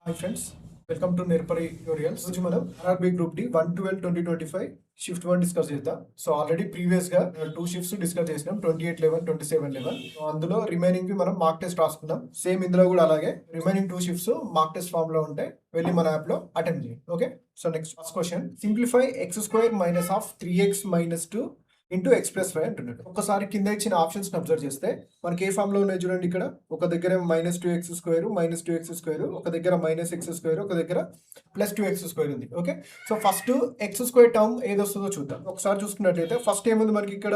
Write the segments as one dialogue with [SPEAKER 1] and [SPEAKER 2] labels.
[SPEAKER 1] Hi friends, welcome to Nirpari Tutorials. రోజు మనం RRB group D 1/12/2025 shift 1 discuss చేద్దాం. So already previous గా 2 shifts discuss చేసినాం, 28/11 27/11. So అందులో రిమైనింగ్ వి మనం మార్క్ టెస్ట్ రాసుకుందాం. సేమ్ ఇందులో కూడా అలాగే remaining 2 shifts mock test form లో ఉంటాయి. వెళ్ళి మన యాప్ లో అటెంప్ట్ చేయండి. Okay, so next first question, simplify x² minus of 3x minus 2 into x plus 5 అంటున్నాడు. ఒకసారి కింద ఇచ్చిన ఆప్షన్స్ అబ్జర్వ్ చేస్తే మనకి ఏ ఫామ్ లో ఉన్నాయి చూడండి. ఇక్కడ ఒక దగ్గర -2x², ఒక దగ్గర -x², ఒక దగ్గర +2x² ఉంది. Okay, so first x² term ఏది వస్తుందో చూద్దాం. ఒకసారి చూసుకున్నట్లయితే ఫస్ట్ ఏముంది మనకి ఇక్కడ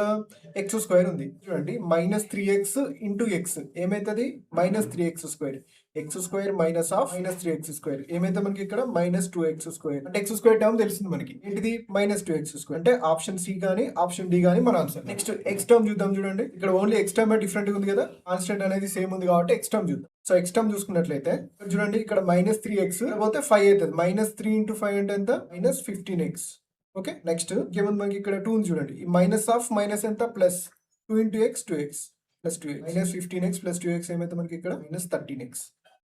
[SPEAKER 1] x² ఉంది చూడండి. -3x ఇంటూ x ఏమైతుంది? -3x². x² minus of -3x² ఏమైతే మనకి ఇక్కడ -2x². అంటే x² టర్మ్ తెలిసింది మనకి. ఏంటిది? -2x². అంటే ఆప్షన్ సి గానీ ఆప్షన్ డి గానీ మన ఆన్సర్. నెక్స్ట్ x టర్మ్ చూద్దాం చూడండి. ఇక్కడ ఓన్లీ x టర్మ్ డిఫరెంట్ ఉంది కదా, కాన్స్టెంట్ అనేది సేమ్ ఉంది కాబట్టి x టర్మ్ చూద్దాం. సో x టర్మ్ చూసుకున్నట్లయితే చూడండి, ఇక్కడ -3x పోతే 5 అవుతుంది. -3 ఇంటూ 5 అంటే ఎంత? -15x. ఓకే, నెక్స్ట్ ఏముంది మనకి ఇక్కడ 2 ఉంది చూడండి. ఈ మైనస్ ఆఫ్ మైనస్ ఎంత? Plus 2 into x 2x plus 2x -15x plus 2x ఏమైతే మనకి ఇక్కడ -13x.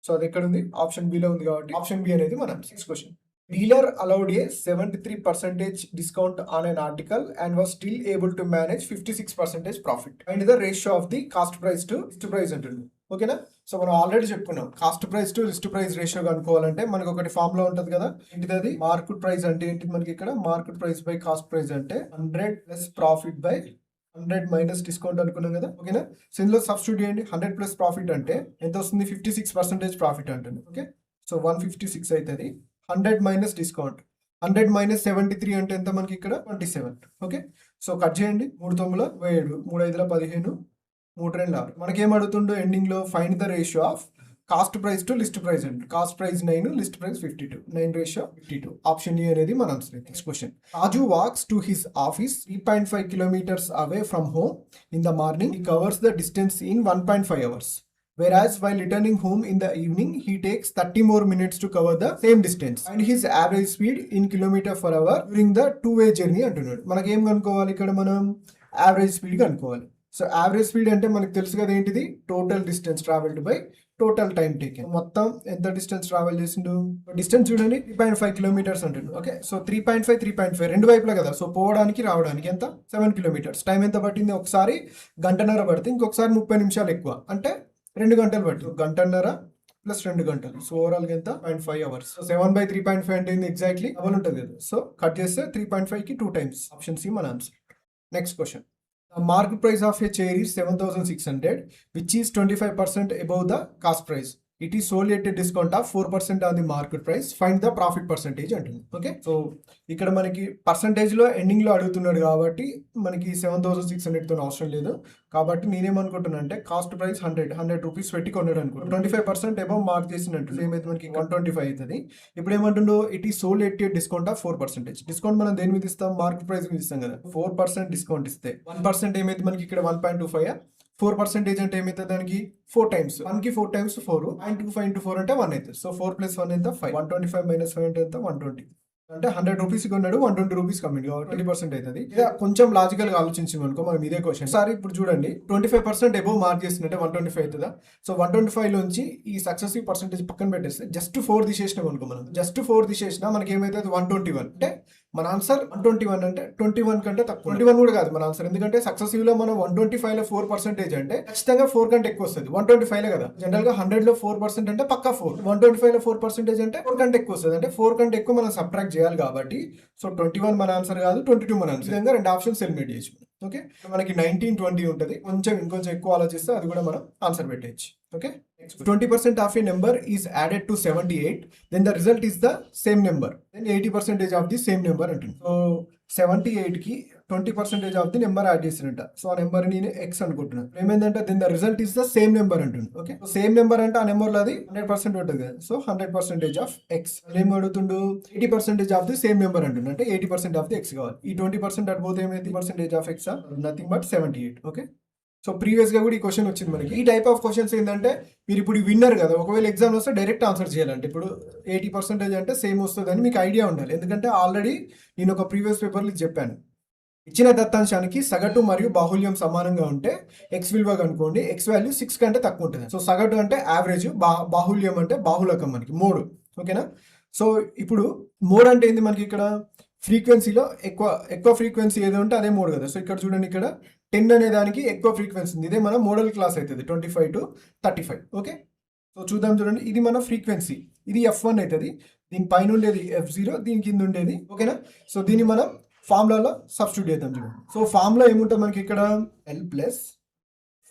[SPEAKER 1] సో అది ఎక్కడ ఉంది? ఆప్షన్ బి లో ఉంది కాబట్టి ఆప్షన్ బి అనేది మన next question. Dealer allowed a 73% discount on an article and was still able to manage 56% profit. Find the ratio of the cost price to list price అంటుంది. ఓకేనా? సో మనం already చెప్పుకున్నాం, cost price to list price ratio కనుక్కోవాలంటే మనకి ఒకటి form లో ఉంటది కదా. ఏంటిది అది? మార్కెట్ ప్రైస్ అంటే ఏంటి మనకి ఇక్కడ? Market price by cost price అంటే 100 plus profit by 100 minus discount అనుకున్నాం కదా. ఓకేనా? సో ఇందులో సబ్స్టిట్యూట్ చేయండి. 100 ప్లస్ ప్రాఫిట్ అంటే ఎంత వస్తుంది? 56% ప్రాఫిట్ అంటుంది. ఓకే, సో 156 అవుతుంది. 100 మైనస్ డిస్కౌంట్, 100 మైనస్ 73 అంటే ఎంత మనకి ఇక్కడ? 27. ఓకే, సో కట్ చేయండి. 3 9 7, 3 5 15, 3 2 6. మనకేం అడుగుతుండో ఎండింగ్ లో? Find the ratio of cost price to list price అండి. Cost price 9, list price 52. 9 ratio 52. Option A అనేది మన answer. Next question, Raju walks to his office 3.5 kilometers away from home in the morning. He covers the distance in 1.5 hours. Whereas while returning home in the evening, he takes 30 more minutes to cover the same distance. And his average speed in km/h during the two-way journey అంటున్నాడు. మనకి ఏం కనుక్కోవాలి ఇక్కడ? మనం average speed కనుక్కోవాలి. So average speed అంటే మనకు తెలుసు కదా ఏంటిది? Total distance travelled by total time taken. మొత్తం ఎంత డిస్టెన్స్ ట్రావెల్ చేసిండు? డిస్టెన్స్ చూడండి, 3.5 kilometers అంటుండు. ఓకే, సో 3.5 రెండు వైపులా కదా. సో పోవడానికి రావడానికి ఎంత? 7 kilometers. టైం ఎంత పట్టింది? ఒకసారి గంటన్నర పడుతుంది, ఇంకొకసారి 30 నిమిషాలు ఎక్కువ, అంటే 2 గంటలు పట్టింది. గంటన్నర ప్లస్ 2 గంటలు, సో ఓవరాల్ గా ఎంత? 0.5 hours. సో 7/3.5 అంటే ఎగ్జాక్ట్లీ డబుల్ ఉంటుంది కదా. సో కట్ చేస్తే 3.5 కి 2 times. ఆప్షన్ సి మన answer. Next question, the market price of a chair is 7,600, which is 25% above the cost price. It is sold at a discount of 4% on the market price. Find the profit percentage అంటుంది. Okay, so ఇక్కడ మనకి percentage లో ending లో అడుగుతున్నాడు కాబట్టి మనకి 7,600 తో అవసరం లేదు. కాబట్టి నేనేమనుకుంటున్నా అంటే కాస్ట్ ప్రైస్ 100 రూపీస్ పెట్టి కొన్నాడు అనుకో, 25% అబౌవ్ మార్క్ చేసినట్టు ఏమైతే మనకి 125 అవుతుంది. ఇప్పుడు ఏమంటుండో? ఇట్ ఈ sold at discount of 4%. Discount మనం దేని మీద ఇస్తాం? మార్కెట్ ప్రైస్ మీద ఇస్తాం కదా. 4% డిస్కౌంట్ ఇస్తే 1% ఏమైతే మనకి ఇక్కడ 1.25. 4% అంటే ఏమైతే దానికి 4 times. 1 కి 4 times 4. 0.25 into 4 అంటే 1 అవుతుంది. సో 4 + 1 ఎంత? 5. 125 - 5 అంటే ఎంత? 120. అంటే 100 రూపీస్ కొన్నాడు, 120 రూపీస్ కమ్మింది కాబట్టి 20% అవుతుంది. ఇక కొంచెం లాజికల్ గా ఆలోచించాం అనుకో మనం ఇదే క్వశ్చన్. సారీ ఇప్పుడు చూడండి, 25% అబోవ్ మార్క్ చేసినట్టే 125 అవుతుందా? సో 125 లోంచి ఈ సక్సెసివ్ పర్సెంటేజ్ పక్కన పెట్టేస్తే జస్ట్ 4 తీసేసినాం అనుకో. మనం జస్ట్ 4 తీసేసినా మనకి ఏమైతుంది? 121. అంటే మన ఆన్సర్ 121. అంటే 21 కంటే తక్కువ. 21 కూడా కాదు మన ఆన్సర్, ఎందుకంటే సక్సెసివ్ లో మనం 125 లో 4% అంటే ఖచ్చితంగా 4 కంటే ఎక్కువ వస్తుంది. 125 లో కదా, జనరల్ గా 100 లో 4% అంటే పక్కా 4. 125 లో 4% అంటే 4 కంటే ఎక్కువ వస్తుంది. అంటే 4 కంటే ఎక్కువ మనం సబ్ట్రాక్ట్ చేయాలి కాబట్టి సో 21 మన ఆన్సర్ కాదు, 22 మన ఆన్సర్. విధంగా 2 ఆప్షన్స్ ఎలిమినేట్ చేయొచ్చు. ఓకే, మనకి 19 20 ఉంటుంది. ఇంకొంచెం ఎక్కువ ఆలోచిస్తే అది కూడా మనం ఆన్సర్ పెట్టేయచ్చు. Okay, 20% of a number is added to 78, then the result is the same number, then 80% of the same number అంటుంది. సో 78 కి 20% ఆఫ్ ది నెంబర్ యాడ్ చేసినట్ట. సో ఆ నెంబర్ నేను ఎక్స్ అనుకుంటున్నాను. ఏమైందంటే then the result is the same number అంటుంది. Okay, so same number అంటే ఆ నెంబర్ లో అది 100% ఉంటుంది కదా. So 100% of X. ఏం అడుగుతుండు? 80% ఆఫ్ ది సేమ్ నెంబర్ అంటుంది. అంటే 80% ఆఫ్ ది ఎక్స్ కావాలి. ఈ 20% అడిపోతే ఏమైంది? % Of X nothing but 78. Okay, so previous గా కూడా ఈ క్వశ్చన్ వచ్చింది మనకి. ఈ టైప్ ఆఫ్ క్వశ్చన్స్ ఏంటంటే మీరు ఇప్పుడు విన్నర్ కదా, ఒకవేళ ఎగ్జామ్ వస్తే డైరెక్ట్ ఆన్సర్ చేయాలంటే ఇప్పుడు 80% అంటే సేమ్ వస్తుందని మీకు ఐడియా ఉండాలి. ఎందుకంటే ఆల్రెడీ నేను ఒక ప్రీవియస్ పేపర్లో చెప్పాను. ఇచ్చిన దత్తాంశానికి సగటు మరియు బాహుళ్యం సమానంగా ఉంటే ఎక్స్ విలువ కనుకోండి, ఎక్స్ వాల్యూ 6 కంటే తక్కువ ఉంటుంది. సో సగటు అంటే యావరేజ్, బాహుళ్యం అంటే బాహుళకం, మనకి 3. ఓకేనా. సో ఇప్పుడు మోడ్ అంటే ఏంది మనకి ఇక్కడ ఫ్రీక్వెన్సీలో ఎక్కువ ఫ్రీక్వెన్సీ ఏదో ఉంటే అదే మోడ్ కదా. సో ఇక్కడ చూడండి, ఇక్కడ 10 అనే దానికి ఎక్కువ ఫ్రీక్వెన్సీ ఉంది, ఇదే మన మోడల్ క్లాస్ అవుతుంది 25 to 35. ఓకే, సో చూద్దాం. చూడండి, ఇది మన ఫ్రీక్వెన్సీ, ఇది F1 అవుతుంది, దీని పైన ఉండేది F0, దీని కింద ఉండేది. ఓకేనా. సో దీన్ని మనం ఫార్ములాలో సబ్స్టిట్యూట్ చేద్దాం. చూడండి, సో ఫార్ములా ఏముంటుంది మనకి ఇక్కడ L ప్లస్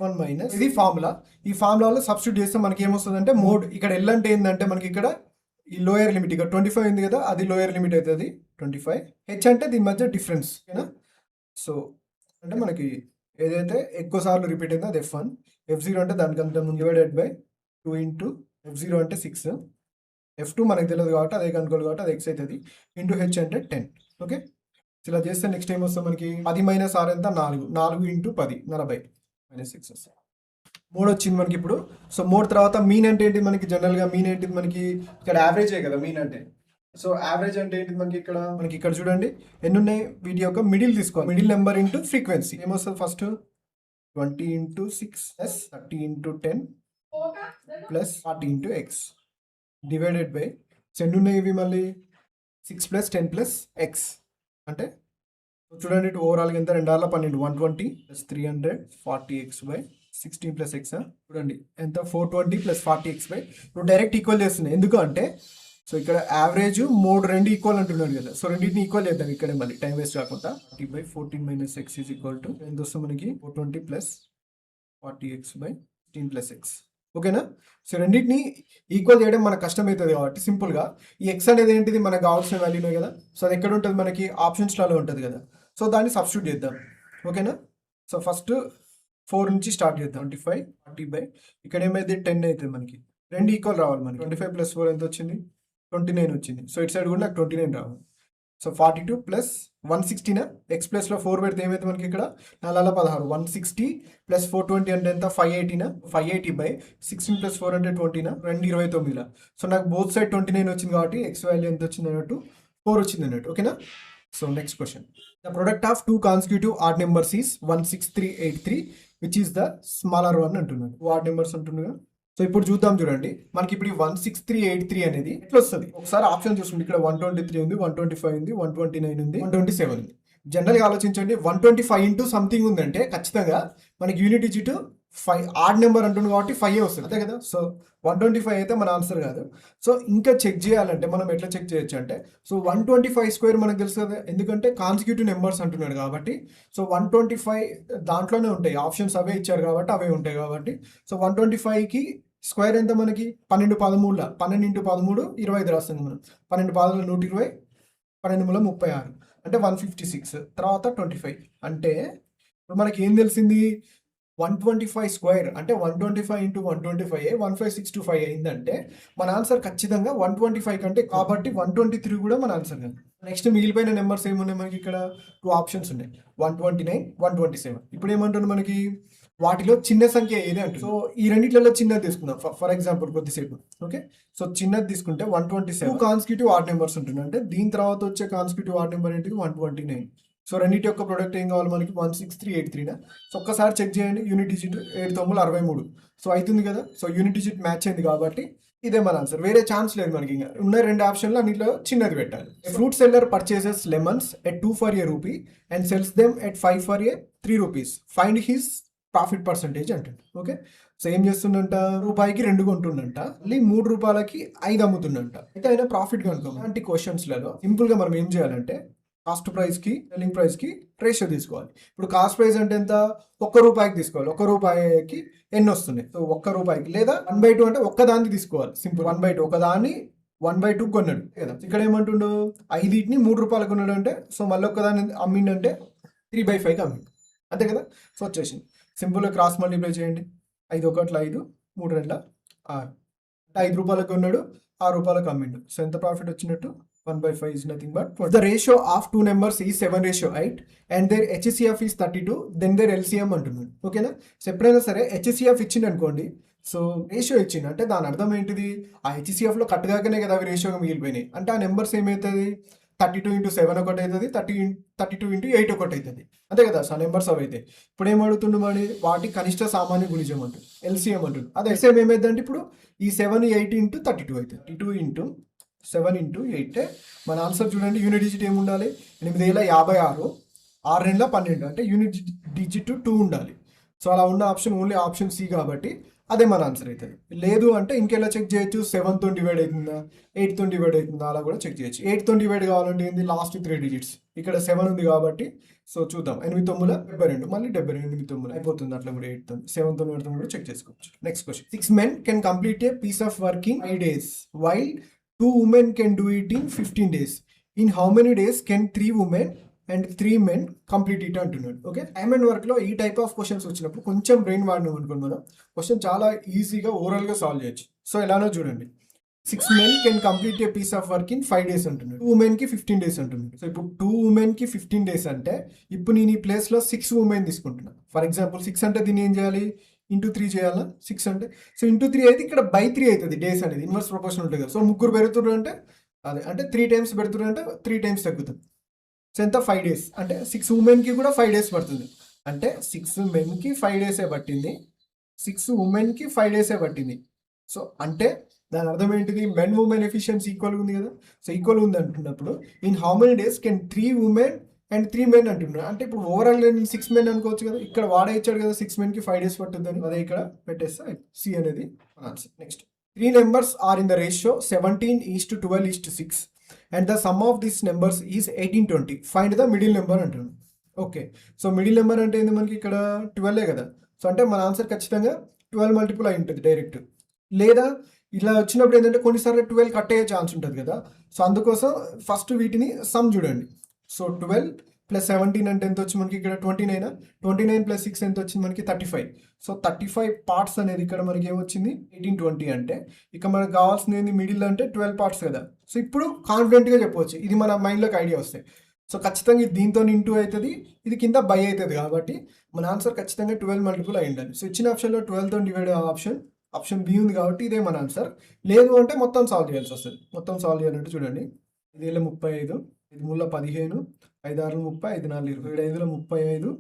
[SPEAKER 1] 1 మైనస్, ఇది ఫార్ములా. ఈ ఫార్ములాలో సబ్స్టిట్యూట్ చేస్తే మనకి ఏమొస్తుంది అంటే మోడ్. ఇక్కడ L అంటే ఏంటంటే మనకి ఇక్కడ ఈ లోయర్ లిమిట్, ఇక్కడ 25 ఉంది కదా, అది లోయర్ లిమిట్ అవుతుంది 25. H అంటే దీని మధ్య డిఫరెన్స్. ఓకేనా. సో అంటే మనకి ఏదైతే ఎక్కువ సార్లు రిపీట్ అయిందో అది F1. F0 అంటే దానికంటే ముందు డివైడెడ్ బై 2 ఇంటూ F0 అంటే 6, F2 మనకి తెలియదు కాబట్టి అదే కనుకోవాలి కాబట్టి అది X అవుతుంది, ఇంటూ H అంటే 10. ఓకే, ఇలా చేస్తే నెక్స్ట్ ఏం వస్తుంది మనకి 10 మైనస్ 6 ఎంత 4, 4 ఇంటూ 10 40 మైనస్ 6 వస్తుంది. మోడ్ వచ్చింది మనకి ఇప్పుడు. సో మోడ్ తర్వాత మీన్ అంటే ఏంటి మనకి, జనరల్గా మీన్ ఏంటిది మనకి ఇక్కడ యావరేజే కదా మీన్ అంటే. సో యావరేజ్ అంటే ఏంటి మనకి ఇక్కడ చూడండి ఎన్ని ఉన్నాయి, వీటి యొక్క మిడిల్ తీసుకోవాలి, మిడిల్ నెంబర్ ఇంటూ ఫ్రీక్వెన్సీ. ఏమొస్తుంది first 20 into 6 plus 30 into 10 plus 40 into X divided by ఎన్ని ఉన్నాయి ఇవి మళ్ళీ 6 ప్లస్ 10 ప్లస్ ఎక్స్ అంటే చూడండి ఇటు ఓవరాల్గా ఎంత 2 ఆర్ల 12 120 plus 300 40x by 16 plus X. చూడండి ఎంత 420 ప్లస్ 40x బై. ఇప్పుడు డైరెక్ట్ ఈక్వల్ చేస్తున్నాయి, ఎందుకు అంటే సో ఇక్కడ యావరేజ్ మోడ్ రెండు ఈక్వల్ అంటున్నాడు కదా. సో రెండింటిని ఈక్వల్ చేద్దాం ఇక్కడే మళ్ళీ టైం వేస్ట్ కాకుండా. 40 by 14 minus X is equal to ఎంత వస్తుంది మనకి 420 plus 40x by 16 plus X. ఓకేనా. సో రెండింటిని ఈక్వల్ చేయడం మనకు కష్టమవుతుంది కాబట్టి సింపుల్గా ఈ ఎక్స్ అనేది ఏంటిది మనకు కావాల్సిన వాల్యూనే కదా. సో అది ఎక్కడ ఉంటుంది మనకి ఆప్షన్స్లలో ఉంటుంది కదా. సో దాన్ని సబ్స్టిట్యూట్ చేద్దాం. ఓకేనా. సో ఫస్ట్ 4 నుంచి స్టార్ట్ చేద్దాం. 25 40 బై ఇక్కడ ఏమైతే 10 అవుతుంది మనకి, రెండు ఈక్వల్ రావాలి మనకి. 25 ప్లస్ 4 ఎంత వచ్చింది 29 వచ్చింది. సో ఇటు సైడ్ కూడా నాకు 29 రావాలి. సో 42 ప్లస్ 160 ఎక్స్ ప్లస్లో 4 పెడితే ఏమైతే మనకి ఇక్కడ 4 16 160 ప్లస్ 420 అంటే ఎంత 580 580 బై 16 ప్లస్ 4 అంటే 20 2 29. సో నాకు బోత్ సైడ్ 29 వచ్చింది కాబట్టి ఎక్స్ వాల్యూ ఎంత వచ్చింది అన్నట్టు 4 వచ్చింది అన్నట్టు. ఓకేనా. So next question, the product of 2 consecutive odd numbers is 16383 which is the smaller one అంటున్నాడు. ఆడ్ నెంబర్స్ అంటున్నాడు. సో ఇప్పుడు చూద్దాం. చూడండి మనకి ఇప్పుడు 16383 అనేది ఎట్లా వస్తుంది ఒకసారి ఆప్షన్ చూసుకోండి. ఇక్కడ 123 ఉంది, 125 ఉంది, 129 ఉంది, 127 ఉంది. జనరల్గా ఆలోచించండి, 125 ఇంటూ సంథింగ్ ఉందంటే ఖచ్చితంగా మనకి యూనిట్ డిజిట్ 5 ఆడ్ నెంబర్ అంటుంది కాబట్టి 5 వస్తుంది, అంతే కదా. సో 125 అయితే మన ఆన్సర్ కాదు. సో ఇంకా చెక్ చేయాలంటే మనం ఎట్లా చెక్ చేయొచ్చు అంటే, సో 125 స్క్వేర్ మనకు తెలుసు కదా, ఎందుకంటే కాన్సిక్యూటివ్ నెంబర్స్ అంటున్నాడు కాబట్టి. సో 125 దాంట్లోనే ఉంటాయి ఆప్షన్స్, అవే ఇచ్చారు కాబట్టి అవే ఉంటాయి కాబట్టి. సో 125కి స్క్వేర్ ఎంత మనకి 12 13 12 ఇంటూ 13 25 రాస్తాం మనం. 12 పాదలు 120, 12 మూల 36 అంటే 156 తర్వాత 25 అంటే ఇప్పుడు మనకి ఏం తెలిసింది 125 స్క్వేర్ అంటే 125 ఇంటూ 125 15625 అయిందంటే మన ఆన్సర్ ఖచ్చితంగా 125 కంటే, కాబట్టి 123 కూడా మన ఆన్సర్ కాదు. నెక్స్ట్ మిగిలిపోయిన నెంబర్స్ ఏమున్నాయి మనకి, ఇక్కడ 2 ఆప్షన్స్ ఉన్నాయి 129 127. ఇప్పుడు ఏమంటుంది మనకి వాటిలో చిన్న సంఖ్య ఏది అంటే, సో ఈ రెండిట్లలో చిన్నది తీసుకుందాం. ఫర్ ఎగ్జాంపుల్ కొద్దిసేపు. ఓకే, సో చిన్నది తీసుకుంటే 127 కాన్సిక్యూటివ్ ఆడ్ నెంబర్స్ ఉంటుంది, అంటే దీని తర్వాత వచ్చే కాన్సిక్యూటివ్ ఆడ్ నెంబర్ ఏంటిది 129. సో రెండింటి యొక్క ప్రొడక్ట్ ఏం కావాలి మనకి 16383. సో ఒక్కసారి చెక్ చేయండి, యూనిట్ డిజిట్ 7 9 63. సో అవుతుంది కదా. సో యూనిట్ డిజిట్ మ్యాచ్ అయింది కాబట్టి ఇదే మన ఆన్సర్, వేరే ఛాన్స్ లేదు మనకి. ఇంకా ఉన్న 2 ఆప్షన్లు అన్నింటిలో చిన్నది పెట్టాలి. Fruit seller purchases lemons at 2 for a rupee and cells them at 5 for a 3 rupees. Find his profit percentage అంటుంది. ఓకే, సో ఏం చేస్తుందంట, రూపాయికి 2 కొంటుండంట, మళ్ళీ 3 రూపాయలకి 5 అమ్ముతుండంట. అయితే ఆయన ప్రాఫిట్ కనుక అలాంటి క్వశ్చన్స్లలో సింపుల్గా మనం ఏం చేయాలంటే కాస్ట్ ప్రైస్కి సెల్లింగ్ ప్రైస్కి రేషియో తీసుకోవాలి. ఇప్పుడు కాస్ట్ ప్రైస్ అంటే ఎంత, 1 రూపాయికి తీసుకోవాలి. 1 రూపాయికి ఎన్ని వస్తున్నాయి, సో 1 రూపాయికి, లేదా 1/2 అంటే ఒక్కదాన్ని తీసుకోవాలి. సింపుల్ 1/2, ఒకదాన్ని 1/2 కొన్నాడు కదా. ఇక్కడ ఏమంటుండు 5ని 3 రూపాయలకు కొన్నాడు అంటే, సో మళ్ళీ ఒక్కదాన్ని అమ్మిండంటే 3/5కి అమ్మిండు, అంతే కదా. సో వచ్చేసింది సింపుల్గా క్రాస్ మల్టిప్లై చేయండి. 5 1 5 3 2 6 అంటే 5 రూపాయలకు కొన్నాడు, 6 రూపాయలకు అమ్మిండు. సో ఎంత ప్రాఫిట్ వచ్చినట్టు 1/5 is nothing but 20. The ratio of 2 numbers is 7:8 and their HCF is 32, then their LCM అంటున్నాడు. ఓకేనా. సో ఎప్పుడైనా సరే HCF ఇచ్చింది అనుకోండి, సో రేషియో ఇచ్చింది అంటే దాని అర్థం ఏంటిది, ఆ HCFలో కట్టుగాకనే కదా అవి రేషియోగా మిగిలిపోయినాయి. అంటే ఆ నెంబర్స్ ఏమవుతుంది 32 ఇంటూ 7 ఒకటి అవుతుంది, 32 ఇంటూ 8 ఒకటి అవుతుంది, అంతే కదా. సో నెంబర్స్ అవి అయితే ఇప్పుడు ఏమడుగుతుండు మరి వాటి కనిష్ట సామాన్య గుణిజం అంటుంది, LCM అంటుంది. అదే LCM ఏమైందంటే ఇప్పుడు ఈ 7 8 ఇంటూ 32 అవుతుంది, 32 ఇంటూ 7 ఇంటూ 8 మన ఆన్సర్ చూడండి. యూనిట్ డిజిట్ ఏమి ఉండాలి? 8056, 6 2 12 అంటే యూనిట్ డిజిట్ 2 ఉండాలి. సో అలా ఉన్న ఆప్షన్ ఓన్లీ ఆప్షన్ సి కాబట్టి అదే మన ఆన్సర్ అవుతుంది. లేదు అంటే ఇంకెలా చెక్ చేయొచ్చు? 7తో డివైడ్ అవుతుందా, 8తో డివైడ్ అవుతుందా, అలా కూడా చెక్ చేయొచ్చు. 8తో డివైడ్ కావాలంటే ఏంది? Last 3 digits. ఇక్కడ 7 ఉంది కాబట్టి సో చూద్దాం. 8 9 72, మళ్ళీ 72, 8 9 అయిపోతుంది. అట్లా కూడా 8తో 7తో కూడా చెక్ చేసుకోవచ్చు. Next question. 6 men can complete a piece of work in 5 days while 2 women can do it in 15 days. In how many days can 3 women and 3 men complete it అంటున్నాడు. ఓకే, టైమ్ అండ్ వర్క్ లో ఈ type of questions వచ్చినప్పుడు కొంచెం brain వాడినాం అనుకోండి, మనం question చాలా ఈజీగా overall గా సాల్వ్ చేయొచ్చు. సో ఎలానో చూడండి. 6 men can complete a piece of work in 5 days అంటున్నాడు. 2 women కి 15 days అంటున్నాడు. సో ఇప్పుడు 2 women కి 15 days అంటే ఇప్పుడు నేను ఈ ప్లేస్ లో 6 women తీసుకుంటున్నా. ఫర్ ఎగ్జాంపుల్ 6 అంటే దీన్ని ఏం చేయాలి? ఇంటూ 3 చేయాలా? 6 అంటే సో ఇంటూ 3 అయితే ఇక్కడ బై 3 అవుతుంది. డేస్ అనేది ఇన్వర్స్ ప్రపోర్షన్ ఉంటుంది కదా. సో ముగ్గురు పెడుతున్నారు అంటే అదే అంటే 3 టైమ్స్ పెడుతున్నారు అంటే 3 టైమ్స్ తగ్గుతుంది. సో ఎంత? 5 days. అంటే 6 ఉమెన్కి కూడా 5 days పడుతుంది. అంటే 6 menకి 5 days పట్టింది, 6 womenకి 5 days పట్టింది. సో అంటే దాని అర్థం ఏంటిది? మెన్ ఉమెన్ ఎఫిషియన్సీ ఈక్వల్ ఉంది కదా. సో ఈక్వల్ ఉంది అంటున్నప్పుడు in how many days can 3 women and 3 men అంటున్నారు. అంటే ఇప్పుడు ఓవరాల్ నేను 6 men అనుకోవచ్చు కదా. ఇక్కడ వాడే ఇచ్చాడు కదా 6 menకి 5 days పట్టుద్దని. అదే ఇక్కడ పెట్టేస్తా. సి అనేది answer. Next, 3 numbers are in the ratio 17:12:6 and the sum of these numbers is 18:20. Find the middle number అంటున్నాను. ఓకే, సో మిడిల్ నెంబర్ అంటే ఏంది? మనకి ఇక్కడ 12 కదా. సో అంటే మన ఆన్సర్ ఖచ్చితంగా 12 మల్టిపుల్ అయి ఉంటుంది డైరెక్ట్. లేదా ఇలా వచ్చినప్పుడు ఏంటంటే కొన్నిసార్లు 12 కట్ అయ్యే ఛాన్స్ ఉంటుంది కదా. సో అందుకోసం ఫస్ట్ వీటిని సమ్ చూడండి. సో 12 + 17 అంటే ఎంత వచ్చి మనకి ఇక్కడ 29. 29 + 6 ఎంత వచ్చింది మనకి 35. సో 35 పార్ట్స్ అనేది ఇక్కడ మనకి ఏమొచ్చింది? 1820. అంటే ఇక మనకు కావాల్సింది ఏంది? మిడిల్ అంటే 12 పార్ట్స్ కదా. సో ఇప్పుడు కాన్ఫిడెంట్గా చెప్పవచ్చు, ఇది మన మైండ్లోకి ఐడియా వస్తాయి. సో ఖచ్చితంగా ఇది దీంతో ఇంటూ అవుతుంది, ఇది కింద బై అవుతుంది. కాబట్టి మన ఆన్సర్ ఖచ్చితంగా 12 మల్టిపుల్ అయి ఉండాలి. సో ఇచ్చిన ఆప్షన్లో 12తో డివైడ్ ఆప్షన్ బి ఉంది కాబట్టి ఇదే మన ఆన్సర్. లేదు అంటే మొత్తం సాల్వ్ చేయాల్సి వస్తుంది. మొత్తం సాల్వ్ చేయాలంటే చూడండి, 5 35, 5 15, 5 6 30, 5 4 20, 7 5 35,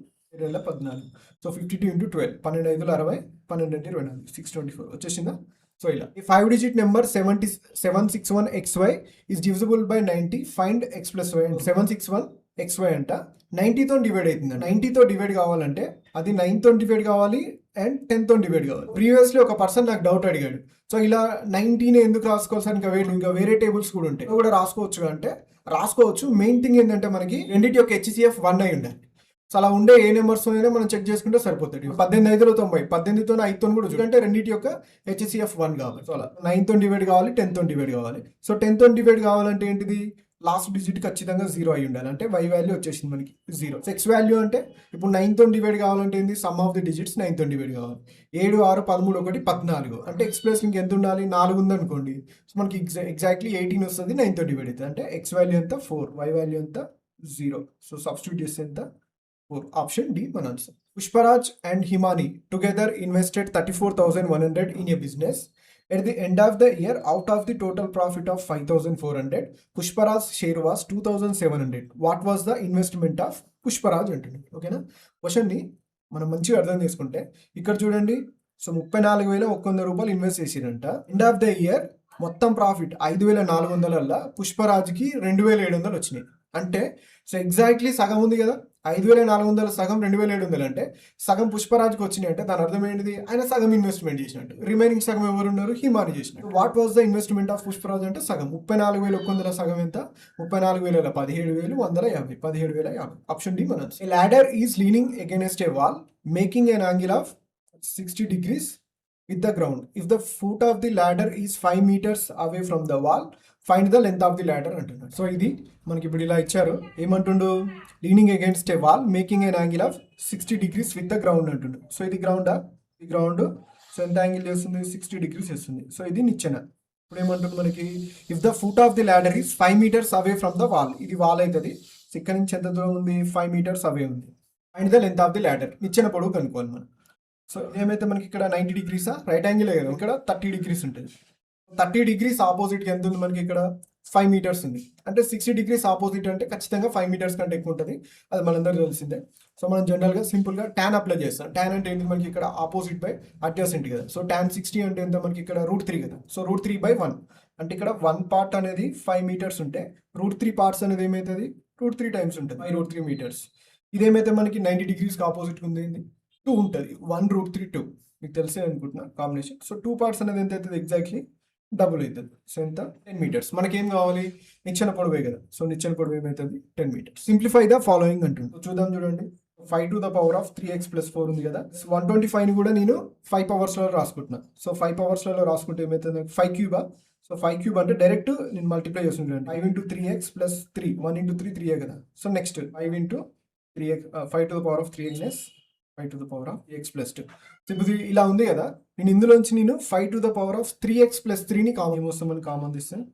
[SPEAKER 1] 7 14. సో 52 × 12, 12 5 60, 12 24, 624 వచ్చేసిందా? సో ఇలా ఈ 5 digit number 761xy is divisible by 90. Find x + y. 761xy అంట 90తో డివైడ్ అవుతుంది. 90తో డివైడ్ కావాలంటే అది 9తో డివైడ్ కావాలి అండ్ 10తో డివైడ్ కావాలి. ప్రీవియస్లీ ఒక పర్సన్ నాకు డౌట్ అడిగాడు. సో ఇలా 90ని ఎందుకు రాసుకోవాలి సార్? ఇంకా వేరే టేబుల్స్ కూడా ఉంటాయి, కూడా రాసుకోవచ్చు అంటే రాసుకోవచ్చు. మెయిన్ థింగ్ ఏంటంటే మనకి రెండింటి యొక్క HCF 1 అయి ఉండాలి. సో అలా ఉండే ఏ నెంబర్స్ అయినా మనం చెక్ చేసుకుంటే సరిపోతుంది. 18 5 90, 18తో 5తో కూడా చూడంటే రెండింటి యొక్క HCF 1 కావాలి. సో అలా 9తో డివైడ్ కావాలి, 10తో డివైడ్ కావాలి. సో 10తో డివైడ్ కావాలంటే ఏంటిది? లాస్ట్ డిజిట్ ఖచ్చితంగా 0 అయి ఉండాలి. అంటే y వాల్యూ వచ్చేసింది మనకి 0. x వాల్యూ అంటే ఇప్పుడు 9తో డివైడ్ కావాలంటే ఏంది? సమ్ ఆఫ్ ది డిజిట్స్ 9తో డివైడ్ కావాలి. 7 6 13 1 14 అంటే x ప్లస్ ఇంక ఎంత ఉండాలి? 4 ఉంది అనుకోండి. సో మనకి ఎగ్జాక్ట్లీ 18 వస్తుంది. 9తో డివైడ్ అవుతుంది. అంటే x వాల్యూ ఎంత? 4, y వాల్యూ ఎంత? 0. సో సబ్స్టిట్యూట్ చేస్తే ఎంత? 4. ఆప్షన్ డి మన answer. Pushparaj and Himani together invested 34,100 in a business. At the end of the year, out of the total profit of 5,400, Pushparaj's share was 2,700. What was the investment of Pushparaj అంటుంది. ఓకేనా? క్వశ్చన్ని మనం మంచిగా అర్థం చేసుకుంటే ఇక్కడ చూడండి. సో 34,100 రూపాయలు ఇన్వెస్ట్ చేసిరంట. ఎండ్ ఆఫ్ ద ఇయర్ మొత్తం ప్రాఫిట్ 5,400ల పుష్పరాజ్కి 2,700 వచ్చినాయి. అంటే సో ఎగ్జాక్ట్లీ సగం ఉంది కదా. 5,400 సగం 2,700 అంటే సగం పుష్పరాజ్కి వచ్చినాయి. అంటే దాని అర్థం ఏంటిది? ఆయన సగం ఇన్వెస్ట్మెంట్ చేసినట్టు. రిమైనింగ్ సగం ఎవరున్నారు? హిమాని చేసినట్టు. What was the investment of Pushparaj అంటే సగం. 34,100 సగం ఎంత? 34,000 17,150, 17,050. ఆప్షన్ డి మన answer. Ladder is leaning against a wall making an angle of 60 degrees with the ground. If the foot of the ladder is 5 meters away from the wall, find the length of the ladder అంటున్నాడు. So ఇది మనకి ఇప్పుడు ఇలా ఇచ్చారు. ఏమంటుండు? Leaning against a wall making an angle of 60 degrees with the ground అంటుండు. So ఇది గ్రౌండా? ఈ గ్రౌండ్. సో ఎంత యాంగిల్ చేస్తుంది? 60 degrees చేస్తుంది. సో ఇది నిచ్చెన. ఇప్పుడు ఏమంటుంది మనకి? If the foot of the ladder is 5 meters away from the wall, ఇది వాల్ అవుతుంది. సో ఇక్కడ నుంచి ఎంత దూరం ఉంది? 5 meters away ఉంది. Find the length of the ladder. నిచ్చెన పొడవు కనుక్కోవాలి మనం. సో ఏమైతే మనకి ఇక్కడ 90 degrees రైట్ యాంగిల్ కదా, ఇక్కడ 30 degrees ఉంటుంది. 30 degrees ఆపోజిట్కి ఎంత ఉంది మనకి? ఇక్కడ 5 meters ఉంది. అంటే 60 degrees ఆపోజిట్ అంటే ఖచ్చితంగా 5 meters కంటే ఎక్కువ ఉంటుంది. అది మనందరూ తెలిసిందే. సో మనం జనరల్గా సింపుల్గా ట్యాన్ అప్లై చేస్తాం. ట్యాన్ అంటే ఏంటి? మనకి ఇక్కడ ఆపోజిట్ బై అడ్జసెంట్ కదా. సో ట్యాన్ 60 అంటే ఎంత? మనకి ఇక్కడ √3 కదా. సో √3/1 అంటే ఇక్కడ 1 పార్ట్ అనేది 5 మీటర్స్ ఉంటే √3 పార్ట్స్ అనేది ఏమవుతుంది √3 టైమ్స్ ఉంటుంది √3 మీటర్స్. ఇదేమైతే మనకి 90 డిగ్రీస్కి ఆపోజిట్ ఉంది 2 ఉంటుంది 1 √3 2 మీకు తెలిసే అనుకుంటున్నా కాంబినేషన్. సో 2 పార్ట్స్ అనేది ఎంత అవుతుంది ఎగ్జాక్ట్లీ డబుల్ అవుతుంది. సో ఎంత 10 మీటర్స్. మనకేం కావాలి నిచ్చెన పొడవే కదా. సో నిచ్చెన పొడవు ఏమవుతుంది 10 మీటర్స్. సింప్లిఫై ద ఫాలోయింగ్ అంటుంది. చూద్దాం చూడండి 5 to the power of 3x plus 4 ఉంది కదా. 125ని కూడా నేను 5 పవర్స్లో రాసుకుంటున్నా. సో 5 పవర్స్లలో రాసుకుంటే ఏమవుతుంది 5 క్యూబా. సో 5 క్యూబ్ అంటే డైరెక్ట్ నేను మల్టిప్లై చేస్తున్నాను 5 into 3x plus 3 1 into 3 3 కదా. So next 5 into 3x 5 to the power of 3x 5 to the power of x plus 2. So ఇప్పుడు ఇలా ఉంది కదా. నేను ఇందులోంచి నేను 5 to the power of 3x plus 3ని కామన్ ఏమొస్తామని కామన్ తీస్తాను.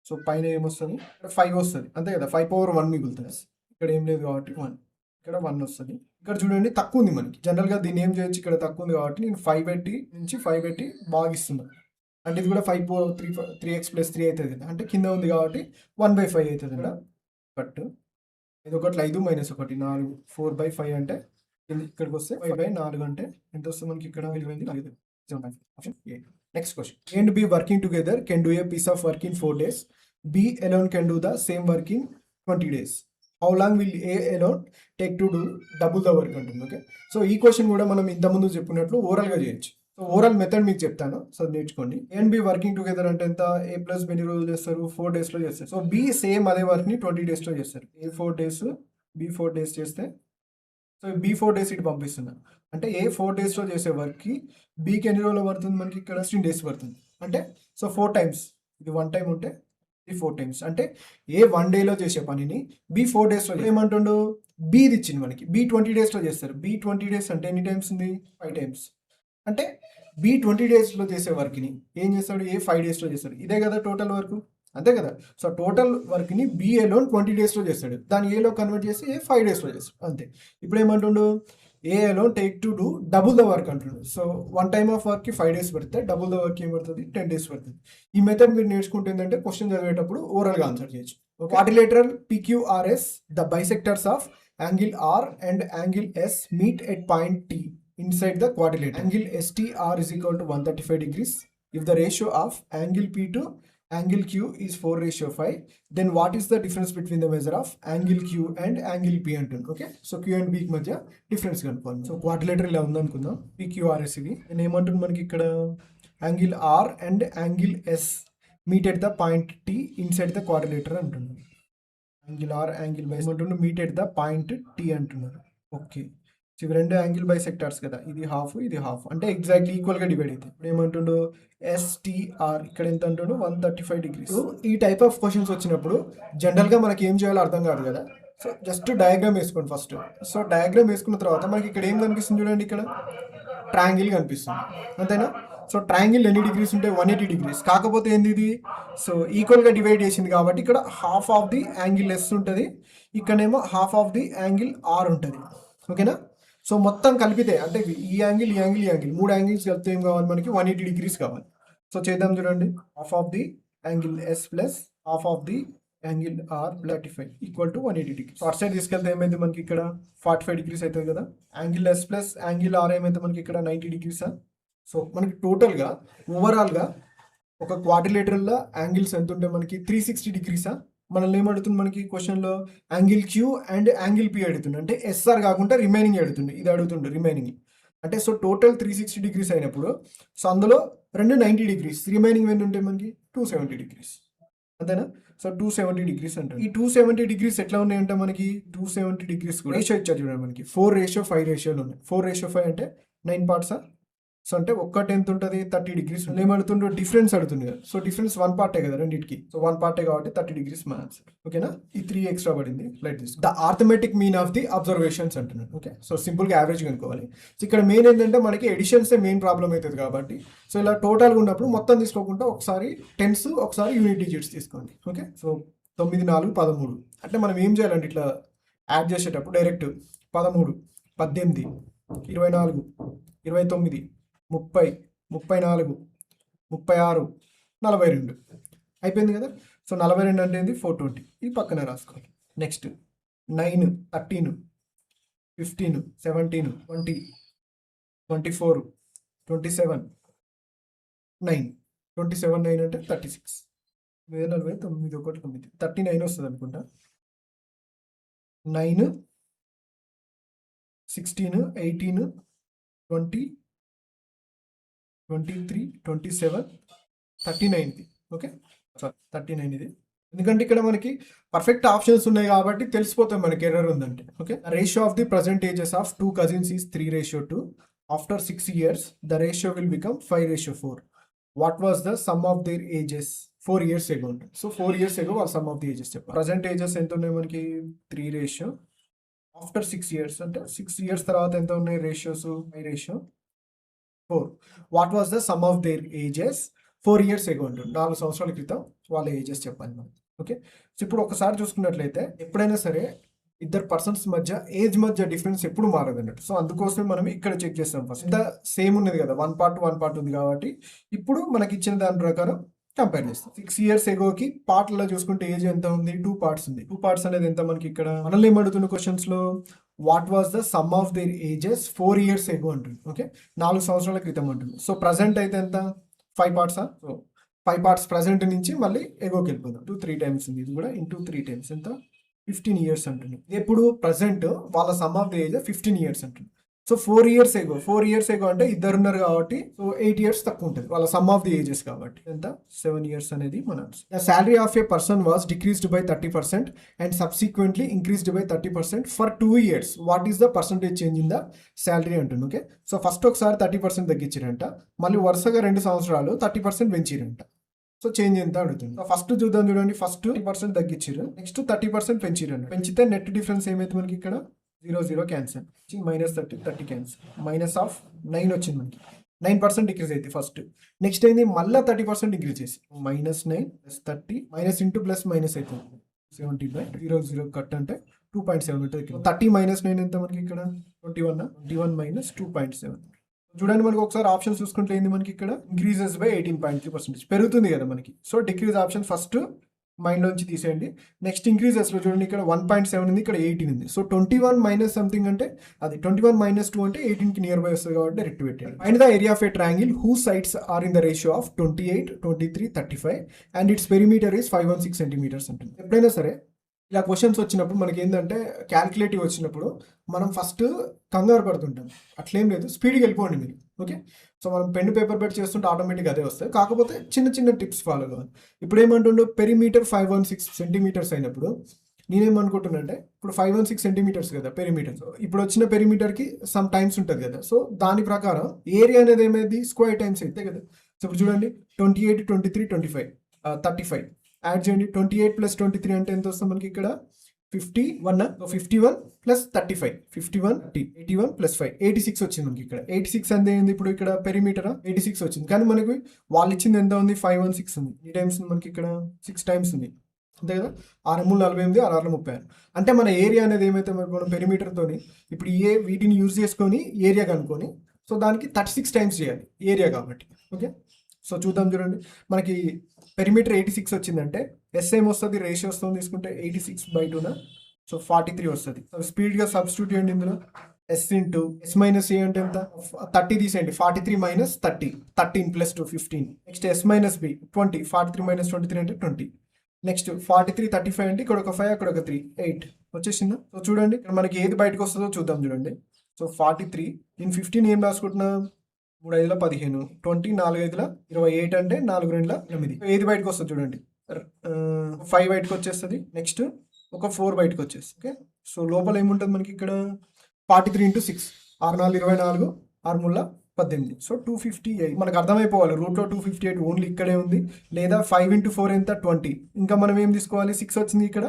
[SPEAKER 1] సో పైన ఏమొస్తుంది 5 వస్తుంది అంతే కదా. 5/1 మిగులుతుంది. ఇక్కడ ఏం లేదు కాబట్టి 1 ఇక్కడ 1 వస్తుంది. ఇక్కడ చూడండి తక్కువ ఉంది మనకి. జనరల్గా దీన్ని ఏం చేయొచ్చు ఇక్కడ తక్కువ ఉంది కాబట్టి నేను 5 పెట్టి నుంచి 5 పెట్టి భాగిస్తున్నాను. అంటే ఇది కూడా 3x plus 3 అవుతుంది కదా. అంటే కింద ఉంది కాబట్టి 1/5 అవుతుంది ఇక్కడ. బట్ ఇది ఒకటి 5 - 1 4 4/5 అంటే ఇక్కడికి వస్తే 5/4 అంటే ఎంత వస్తుంది మనకి ఇక్కడ విలువైంది 5. Option A. Next question. A and B working together can do a piece of work in 4 days. B alone can do the same work in 20 days. How long will A alone take to do double the work అంటుంది. Okay. So ఈ question కూడా మనం ఇంతకుముందు చెప్పినట్లు ఓరల్గా చేయొచ్చు. So oral method మీకు చెప్తాను. So నేర్చుకోండి. A and B working together అంటే ఎంత A plus B ఎన్ని రోజులు చేస్తారు 4 డేస్లో చేస్తారు. సో B సేమ్ అదే వర్క్ని 20 డేస్లో చేస్తారు. A 4 డేస్ B 4 డేస్ చేస్తే సో B 4 డేస్ ఇటు పంపిస్తున్నా. అంటే A 4 డేస్లో చేసే వర్క్కి Bకి ఎన్ని రోజులు పడుతుంది మనకి ఇక్కడ 16 డేస్ పడుతుంది. అంటే సో 4 టైమ్స్ ఇది 1 టైం ఉంటే ఇది 4 టైమ్స్. అంటే A 1 డేలో చేసే పనిని B 4 డేస్లో ఏమంటుండు Bది ఇచ్చింది మనకి. B 20 డేస్లో చేస్తారు. B 20 డేస్ అంటే ఎన్ని టైమ్స్ ఉంది 5 టైమ్స్. అంటే B 20 డేస్లో చేసే వర్క్ని ఏం చేస్తాడు A 5 డేస్లో చేస్తాడు. ఇదే కదా టోటల్ వర్క్ అంతే కదా. సో టోటల్ వర్క్ని B alone 20 డేస్లో చేస్తాడు. దాన్ని ఏలో కన్వర్ట్ చేసి A 5 డేస్లో చేస్తాడు అంతే. ఇప్పుడు ఏమంటుండు A alone take to do double the work అంటుండు. సో 1 టైమ్ ఆఫ్ వర్క్కి 5 డేస్ పడితే డబుల్ ద వర్క్ ఏం పడుతుంది 10 డేస్ పడుతుంది. ఈ మెథడ్ మీరు నేర్చుకుంటే ఏంటంటే క్వశ్చన్ చదివేటప్పుడు ఓరల్గా ఆన్సర్ చేయొచ్చు. Quadrilateral PQRS the bisectors of angle R and angle S meet at point T inside the quadrilateral. Angle STR is equal to 135 degrees. If the ratio of angle P to angle Q is 4:5, then what is the difference between the measure of angle Q and angle P అంటుంది. Okay. So Q and P మధ్య difference కనుక్కోవాలి. So quadrilateral ఇలా ఉందనుకుందాం. PQRS ఇది నేను ఏమంటుంది మనకి ఇక్కడ angle R and angle S meet at the point T inside the quadrilateral అంటున్నాను. యాంగిల్ R యాంగిల్ బై ఏమంటుండే meet at the point T అంటున్నారు. ఓకే. ఇవి రెండు యాంగిల్ బై సెక్టార్స్ కదా. ఇది హాఫ్ ఇది హాఫ్ అంటే ఎగ్జాక్ట్లీ ఈక్వల్గా డివైడ్ అవుతాయి. ఇప్పుడు ఏమంటుండో STR ఇక్కడ ఎంత అంటుండో 135 డిగ్రీస్. ఈ టైప్ ఆఫ్ క్వశ్చన్స్ వచ్చినప్పుడు జనరల్గా మనకి ఏం చేయాలో అర్థం కాదు కదా. సో జస్ట్ డయాగ్రామ్ వేసుకోండి ఫస్ట్. సో డయాగ్రామ్ వేసుకున్న తర్వాత మనకి ఇక్కడ ఏం కనిపిస్తుంది చూడండి ఇక్కడ ట్రయాంగిల్ కనిపిస్తుంది అంతేనా. సో ట్రయాంగిల్ ఎన్ని డిగ్రీస్ ఉంటాయి 180 డిగ్రీస్. కాకపోతే ఏంది ఇది సో ఈక్వల్గా డివైడ్ చేసింది కాబట్టి ఇక్కడ half of the angle S ఉంటుంది, ఇక్కడేమో half of the angle R ఉంటుంది. ఓకేనా. సో మొత్తం కలిపితే అంటే ఈ యాంగిల్ ఈ యాంగిల్ ఈ యాంగిల్ 3 యాంగిల్స్ కలిపితే ఏం కావాలి మనకి 180 డిగ్రీస్ కావాలి. సో చేద్దాం చూడండి. Half of the angle S plus half of the angle R 35 equal to 180 degrees. So అటు సైడ్ తీసుకెళ్తే ఏమైంది మనకి ఇక్కడ 45 డిగ్రీస్ అవుతుంది కదా. Angle S plus angle R ఏమైతే మనకి ఇక్కడ 90 డిగ్రీసా. సో మనకి టోటల్గా ఓవరాల్గా ఒక క్వాడ్రిలేటరల్లో యాంగిల్స్ ఎంత ఉంటే మనకి 360 డిగ్రీసా. మనల్ని ఏమడుతుంది మనకి క్వశ్చన్లో angle Q and angle P అడుగుతుంది. అంటే SR కాకుండా రిమైనింగ్ అడుగుతుంది. ఇది అడుగుతుండే రిమైనింగ్ అంటే సో టోటల్ 360 డిగ్రీస్ అయినప్పుడు సో అందులో 90 డిగ్రీస్ రిమైనింగ్ ఎన్ని ఉంటాయి మనకి 270 డిగ్రీస్ అంతేనా. సో 270 డిగ్రీస్ అంటే ఈ 270 డిగ్రీస్ ఎట్లా ఉన్నాయంటే మనకి 270 డిగ్రీస్ కూడా రేషియో ఇచ్చారు చూడండి మనకి 4:5 రేషియోలు ఉన్నాయి. 4:5 అంటే 9 పార్ట్సా. సో అంటే ఒక్కటి ఎంత ఉంటుంది 30 డిగ్రీస్. ఏమడుతుండో డిఫరెన్స్ అడుగుతుంది కదా. సో డిఫరెన్స్ 1 పార్టే కదా రెండింటికి. సో 1 పార్టే కాబట్టి 30 డిగ్రీస్ మన ఆన్సర్. ఓకేనా. ఈ 3 ఎక్స్ట్రా పడింది light this. The arithmetic mean of the observations అంటున్నాను. ఓకే. సో సింపుల్గా యావరేజ్ కనుక్కోవాలి. సో ఇక్కడ మెయిన్ ఏంటంటే మనకి ఎడిషన్సే మెయిన్ ప్రాబ్లం అవుతుంది కాబట్టి సో ఇలా టోటల్గా ఉన్నప్పుడు మొత్తం తీసుకోకుండా ఒకసారి టెన్స్ ఒకసారి యూనిట్ డిజిట్స్ తీసుకోండి. ఓకే. సో 9, 4, 13 అంటే మనం ఏం చేయాలంటే ఇట్లా యాడ్ చేసేటప్పుడు డైరెక్ట్ 13, 18, 24, 29, 30, 34, 36, 42 అయిపోయింది కదా. సో 42 అంటే ఏంది 420 ఈ పక్కన రాసుకోవాలి. నెక్స్ట్ 9, 13, 15, 17, 20, 24, 27, 9 27 9 అంటే 36 949 ఒకటి 9 39 వస్తుంది అనుకుంటా. 9 16 18 20 23 27 39 ఓకే సారీ 39 ఇది. ఎందుకంటే ఇక్కడ మనకి పర్ఫెక్ట్ ఆప్షన్స్ ఉన్నాయి కాబట్టి తెలిసిపోతాయి మనకి ఎర్రర్ ఉందంటే. Okay, ratio of the present ages of 2 cousins is 3:2. After 6 years the ratio will become 5:4. What was the sum of their ages 4 years ago అంటే. సో 4 years ago వాళ్ళ సమ్ ఆఫ్ ది ఏజెస్ చెప్పారు. Present ages ఎంత ఉన్నాయి మనకి 3:. After 6 years అంటే 6 years తర్వాత ఎంత ఉన్నాయి ratios 5:4. What was the sum of their ages 4 years ago అంటుంది. 4 సంవత్సరాల క్రితం వాళ్ళ ఏజెస్ చెప్పాలి మనం. ఓకే, సో ఇప్పుడు ఒకసారి చూసుకున్నట్లయితే ఎప్పుడైనా సరే ఇద్దరు పర్సన్స్ మధ్య ఏజ్ మధ్య డిఫరెన్స్ ఎప్పుడు మారదు అన్నట్టు. సో అందుకోసమే మనం ఇక్కడ చెక్ చేస్తాం. ఫస్ట్ ఇంత సేమ్ ఉన్నది కదా, 1 part ఉంది కాబట్టి ఇప్పుడు మనకి ఇచ్చిన దాని ప్రకారం కంపేర్ చేస్తాం. 6 years agoకి పార్ట్లో చూసుకుంటే ఏజ్ ఎంత ఉంది 2 parts ఉంది. 2 parts అనేది ఎంత మనకి ఇక్కడ మనల్ని ఏమడుతున్న క్వశ్చన్స్ లో what was the sum of their ages 4 years ago అంటుంది. ఓకే, 4 సంవత్సరాల క్రితం అంటుంది. సో ప్రజెంట్ అయితే ఎంత 5 parts. సో 5 parts ప్రజెంట్ నుంచి మళ్ళీ ఎగోకి వెళ్ళిపోదాం. 2 3 times ఉంది, ఇది కూడా ఇంటూ 3 times ఎంత 15 years అంటుంది. ఎప్పుడు ప్రజెంట్ వాళ్ళ some of the age 15 years అంటుంది. సో 4 years ago అంటే ఇద్దరు ఉన్నారు కాబట్టి సో 8 years తక్కువ ఉంటుంది వాళ్ళ సమ్ ఆఫ్ ది ఏజెస్ కాబట్టి ఎంత 7 years అనేది మన answer. The salary of A person was decreased by 30% and subsequently increased by 30% for 2 years. What is the percentage change in the salary అంటుంది. ఓకే, సో ఫస్ట్ ఒకసారి 30% తగ్గించారంట, మళ్ళీ వరుసగా 2 సంవత్సరాలు 30% పెంచిరంట. So change ఎంత అడుగుతుంది. ఫస్ట్ చూద్దాం చూడండి. ఫస్ట్ 30% తగ్గించారు, నెక్స్ట్ 30% పెంచిరు. పెంచితే నెట్ డిఫరెన్స్ ఏమైతే మనకి ఇక్కడ 0 క్యాన్సల్, -30 క్యాన్సల్, మైనస్ ఆఫ్ 9 వచ్చింది మనకి. 9% డిక్రీజ్ అయితే ఫస్ట్. నెక్స్ట్ అయింది మళ్ళీ 30% డిక్రీజ్ చేసి -9 + 30 మైనస్ ఇంటూ ప్లస్ మైనస్ అవుతుంది 70/0 కట్ అంటే 2.7 ఉంటుంది. 30 - 9 ఎంత మనకి ఇక్కడ 21 - 2.7. చూడండి మనకి ఒకసారి ఆప్షన్ చూసుకుంటే ఏంది మనకి ఇక్కడ ఇంక్రీజెస్ బై 18.3% పెరుగుతుంది కదా మనకి. So decrease option first mind నుంచి తీసేయండి. నెక్స్ట్ ఇంక్రీజెస్ లో చూడండి ఇక్కడ 1.7 ఉంది, ఇక్కడ 18 ఉంది. సో 21 మైనస్ సంథింగ్ అంటే అది 21 - 2 అంటే 18 కి నియర్ బై వస్తుంది కాబట్టి డైరెక్ట్ పెట్టండి. Find the area of a triangle who sides are in the ratio of 28, 23, 35 and its perimeter is 516 centimeters ఉంటుంది. ఎప్పుడైనా సరే ఇలా క్వశ్చన్స్ వచ్చినప్పుడు మనకి ఏంటంటే క్యాల్కులేటివ్ వచ్చినప్పుడు మనం ఫస్ట్ కంగారు పడుతుంటాం. అట్లేం లేదు, స్పీడ్గా వెళ్ళిపోండి మీరు. ఓకే, సో మనం పెన్ పేపర్ పెట్టి చేస్తుంటే ఆటోమేటిక్గా అదే వస్తాయి. కాకపోతే చిన్న చిన్న టిప్స్ ఫాలో కావాలి. ఇప్పుడు ఏమంటుండో పెరిమీటర్ 516 centimeters అయినప్పుడు నేనేమనుకుంటున్నా అంటే ఇప్పుడు 516 centimeters కదా పెరిమీటర్. ఇప్పుడు వచ్చిన పెరిమీటర్కి సమ్ టైమ్స్ ఉంటుంది కదా. సో దాని ప్రకారం ఏరియా అనేది ఏమైంది స్క్వేర్ టైమ్స్ అయితే కదా. సో ఇప్పుడు చూడండి 28, 23, 25, 35 యాడ్ చేయండి. 28 + 23 అంటే ఎంత వస్తుంది మనకి ఇక్కడ 51. 51 + 35 51 81 + 5 86 వచ్చింది మనకి ఇక్కడ. 86 అంటే ఏంది ఇప్పుడు ఇక్కడ పెరిమీటర్ 86 వచ్చింది. కానీ మనకి వాళ్ళు ఇచ్చింది ఎంత ఉంది 516 ఉంది. ఈ టైమ్స్ మనకి ఇక్కడ 6 times ఉంది అంతే కదా. 6 × 48, 6 × 36. అంటే మన ఏరియా అనేది ఏమైతే మనం పెరిమీటర్ తోని ఇప్పుడు వీటిని యూజ్ చేసుకొని ఏరియా కనుక్కొని సో దానికి 36 times చేయాలి ఏరియా కాబట్టి. ఓకే, సో చూద్దాం చూడండి. మనకి పెరిమీటర్ 86 వచ్చిందంటే ఎస్ ఏమొస్తుంది రేషియో వస్తుంది తీసుకుంటే 86/2 సో 43 వస్తుంది. సో స్పీడ్గా సబ్స్టిట్యూట్ చేయండి ఇందులో. ఎస్ ఇంటూ ఎస్ మైనస్ ఏ అంటే ఎంత 30 తీసేయండి. 43 - 30 13 + 2 15. నెక్స్ట్ ఎస్ మైనస్ బి 20 43 - 23 అంటే 20. నెక్స్ట్ 43 35 అంటే ఇక్కడ ఒక 5 అక్కడ ఒక 3 8 వచ్చేసిందా. సో చూడండి ఇక్కడ మనకి ఏది బయటకు వస్తుందో చూద్దాం చూడండి. సో 43 నేను 15 ఏం రాసుకుంటున్నా 3 × 5 = 15 20 4 × 5 = 28 అంటే 4 × 2 = 8. ఏది బయటకు వస్తుంది చూడండి 5 బయటకు వచ్చేస్తుంది. నెక్స్ట్ ఒక 4 బయటకు వచ్చేస్తుంది. ఓకే, సో లోపల ఏముంటుంది మనకి ఇక్కడ 43 × 6 6 × 4 = 24 6 × 18 సో 258. మనకు అర్థమైపోవాలి రూట్లో 258 ఓన్లీ ఇక్కడే ఉంది. లేదా 5 × 4 ఎంత 20. ఇంకా మనం ఏం తీసుకోవాలి 6 వచ్చింది ఇక్కడ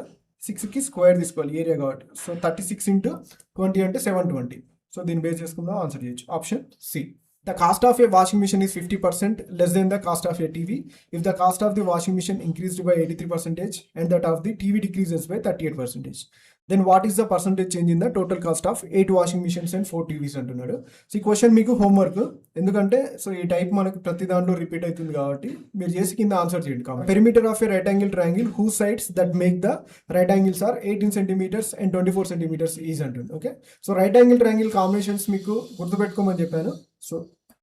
[SPEAKER 1] 6కి స్క్వేర్ తీసుకోవాలి ఏరియా కాబట్టి. సో 36 × 20 అంటే 720. సో దీన్ని బేస్ చేసుకుందాం ఆన్సర్ చేయొచ్చు. Option C. The cost of a washing machine is 50% less than the cost of a TV. If the cost of the washing machine increased by 83% and that of the TV decreases by 38%, then what is the percentage change in the total cost of 8 washing machines and 4 TVs అంటున్నాడు. So ఈ question మీకు homework, ఎందుకంటే so ఈ type మనకు ప్రతి దాంట్లో repeat అవుతుంది కాబట్టి మీరు చేసి కింద ఆన్సర్ చేయండి. Perimeter of a right angle triangle who sides that make the right angles are 18 centimeters and 24 centimeters is అంటుంది. Okay, so right angle triangle combinations మీకు గుర్తుపెట్టుకోమని చెప్పాను. సో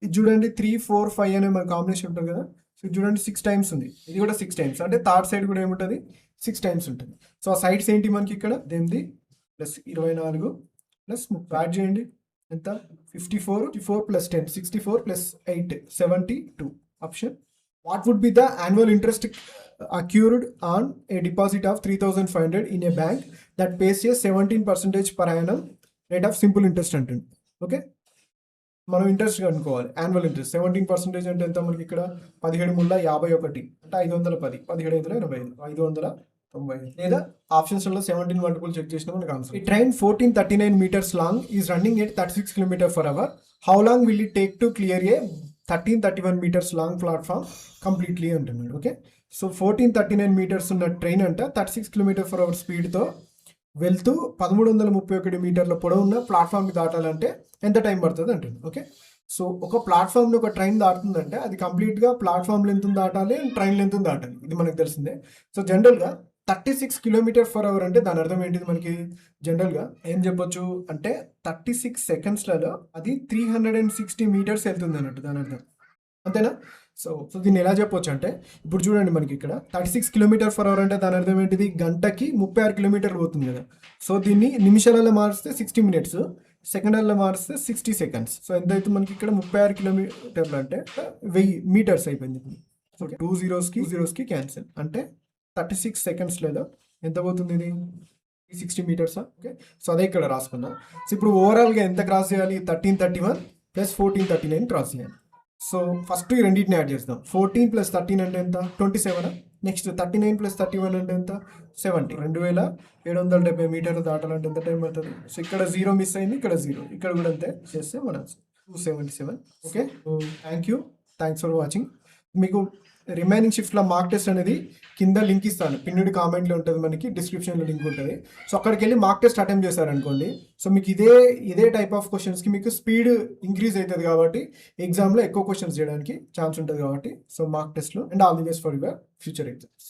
[SPEAKER 1] ఇది చూడండి 3 4 5 అనే మన కాంబినేషన్ ఉంటుంది కదా. సో చూడండి 6 టైమ్స్ ఉంది, ఇది కూడా 6 టైమ్స్, అంటే థర్డ్ సైడ్ కూడా ఏముంటుంది 6 టైమ్స్ ఉంటుంది. సో ఆ సైడ్స్ ఏంటి మనకి ఇక్కడ 8 ప్లస్ 24 ప్లస్ 30 యాడ్ చేయండి ఎంత 54 plus 10 64 plus 8 72 option. What would be the annual interest accrued on a deposit of 3,500 in a bank that pays a 17% per annum rate of simple interest అంటుంది. Okay, మనం interest కనుక్కోవాలి. Annual interest 17% అంటే ఎంత మనకి ఇక్కడ 17,51 అంటే 510 17,85 590 లేదా ఆప్షన్స్లో 17 మల్టిపుల్ చెక్ చేసినా మనకు ఆన్సర్. ఈ train 1439 meters long is running at 36 km/h. How long will it take to clear A 1331 meters long platform completely అంటున్నాడు. ఓకే, సో 1439 meters ఉన్న ట్రైన్ అంట 36 km/h స్పీడ్తో వెళ్తూ 1331 మీటర్ల పొడవున్న ప్లాట్ఫామ్కి దాటాలంటే ఎంత టైం పడుతుంది అంటుంది. ఓకే, సో ఒక ప్లాట్ఫామ్ని ఒక ట్రైన్ దాటుతుందంటే అది కంప్లీట్గా ప్లాట్ఫామ్ లెంత్ దాటాలి అండ్ ట్రైన్ లెంత్ దాటాలి, ఇది మనకు తెలిసిందే. సో జనరల్గా 36 km/h అంటే దాని అర్థం ఏంటిది మనకి జనరల్గా ఏం చెప్పొచ్చు అంటే 36 సెకండ్స్లలో అది 360 meters వెళ్తుంది అన్నట్టు దాని అర్థం, అంతేనా. సో దీన్ని ఎలా చెప్పొచ్చు అంటే ఇప్పుడు చూడండి మనకి ఇక్కడ 36 km/h అంటే దాని అర్థం ఏంటిది గంటకి 36 kilometers పోతుంది కదా. సో దీన్ని నిమిషాలలో మారిస్తే 60 minutes, సెకండ్లలో మారిస్తే 60 seconds. సో ఎంత అవుతుంది మనకి ఇక్కడ 36 kilometers అంటే 1000 meters అయిపోయింది. సో 2 zeros క్యాన్సిల్ అంటే 36 seconds లేదా ఎంత పోతుంది ఇది 60 meters. ఓకే, సో అదే ఇక్కడ రాసుకున్నాం. సో ఇప్పుడు ఓవరాల్గా ఎంత క్రాస్ చేయాలి 1331 ప్లస్ 1439 క్రాస్ చేయాలి. సో ఫస్ట్ ఈ రెండింటిని యాడ్ చేస్తాం. 14 + 13 అంటే ఎంత 27. నెక్స్ట్ 39 + 31 అంటే ఎంత 70. 2770 మీటర్లు దాటాలంటే ఎంత టైం పడుతుంది. సో ఇక్కడ 0 మిస్ అయింది, ఇక్కడ 0, ఇక్కడ కూడా అంతే చేస్తే మన 277. Okay, thanks for watching. మీకు రిమైనింగ్ షిఫ్ట్లో మార్క్ టెస్ట్ అనేది కింద లింక్ ఇస్తాను, పిన్నుడి కామెంట్లో ఉంటుంది, మనకి డిస్క్రిప్షన్లో లింక్ ఉంటుంది. సో అక్కడికి వెళ్ళి మార్క్ టెస్ట్ అటెంప్ట్ చేశారనుకోండి, సో మీకు ఇదే టైప్ ఆఫ్ క్వశ్చన్స్కి మీకు స్పీడ్ ఇంక్రీజ్ అవుతుంది కాబట్టి ఎగ్జామ్లో ఎక్కువ క్వశ్చన్స్ చేయడానికి ఛాన్స్ ఉంటుంది కాబట్టి. సో మార్క్ టెస్ట్లో and all the best for your future exams.